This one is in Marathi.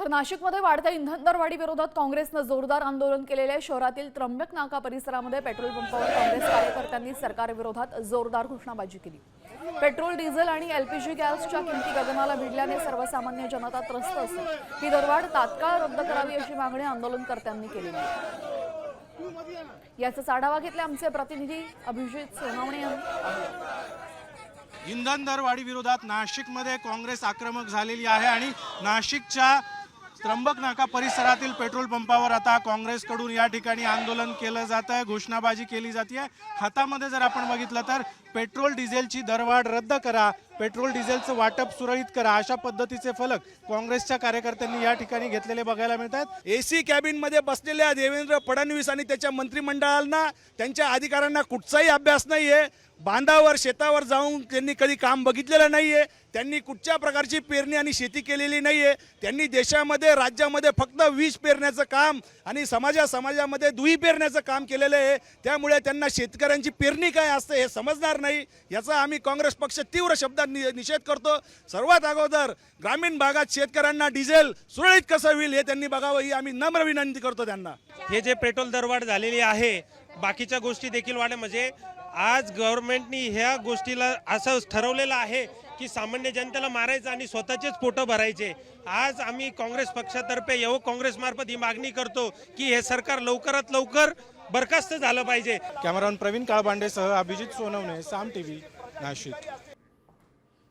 तर नाशिकमध्ये वाढत्या इंधन दरवाढी विरोधात काँग्रेसनं जोरदार आंदोलन केलेले. शहरातील त्र्यंबक नाका परिसरामध्ये पेट्रोल पंपावर काँग्रेस कार्यकर्त्यांनी सरकारविरोधात जोरदार घोषणाबाजी केली. पेट्रोल, डिझेल आणि एलपीजी गॅसच्या किमती गगनाला भिडल्याने सर्वसामान्य जनता त्रस्त असून ही दरवाढ तात्काळ रद्द करावी अशी मागणी आंदोलनकर्त्यांनी केली आहे. याचा आढावा घेतला आमचे प्रतिनिधी अभिजित सोनवणे यांनी. इंधन दरवाढी विरोधात नाशिकमध्ये काँग्रेस आक्रमक झालेली आहे आणि नाशिकच्या त्र्यंबक नाका परिसरातील पेट्रोल पंपावर आता काँग्रेसकडून या ठिकाणी आंदोलन केलं जात आहे, घोषणाबाजी केली जाते. हातामध्ये जर आपण बघितलं तर पेट्रोल डिझेलची दरवाढ रद्द करा, पेट्रोल डिझेलचं वाटप सुरळीत करा अशा पद्धतीचे फलक काँग्रेसच्या कार्यकर्त्यांनी या ठिकाणी घेतलेले बघायला मिळतात. एसी कॅबिनमध्ये बसलेल्या देवेंद्र फडणवीस आणि त्याच्या मंत्रिमंडळांना, त्यांच्या अधिकाऱ्यांना कुठचाही अभ्यास नाही आहे. बांधावर शेतावर जाऊन त्यांनी कधी काम बघितलेलं नाही आहे. त्यांनी कुठच्या प्रकारची पेरणी आणि शेती केलेली नाही आहे. त्यांनी देशामध्ये, राज्यामध्ये फक्त वीज पेरण्याचं काम आणि समाजामध्ये दुई पेरण्याचं काम केलेलं आहे. त्यामुळे त्यांना शेतकऱ्यांची पेरणी काय असते हे समजणार नाही. याचा आम्ही काँग्रेस पक्ष तीव्र शब्दात निषेध करतो. सर्वात अगोदर ग्रामीण भागात शेतकऱ्यांना डिझेल सुरळीत कसं होईल हे त्यांनी बघावं ही आम्ही नम्र विनंती करतो त्यांना. हे जे पेट्रोल दरवाढ झालेली आहे, बाकीच्या गोष्टी देखील वाढ म्हणजे आज गव्हर्नमेंटनी ह्या गोष्टीला असं ठरवलेलं आहे की सामान्य जनतेला मारायचं आणि स्वतःचेच पोटं भरायचे. आज आम्ही काँग्रेस पक्षातर्फे युवक काँग्रेसमार्फत ही मागणी करतो की हे सरकार लवकरात लवकर बरखास्त झालं पाहिजे. कॅमेरामन प्रवीण काळबांडेसह अभिजित सोनवणे, साम टीव्ही, नाशिक.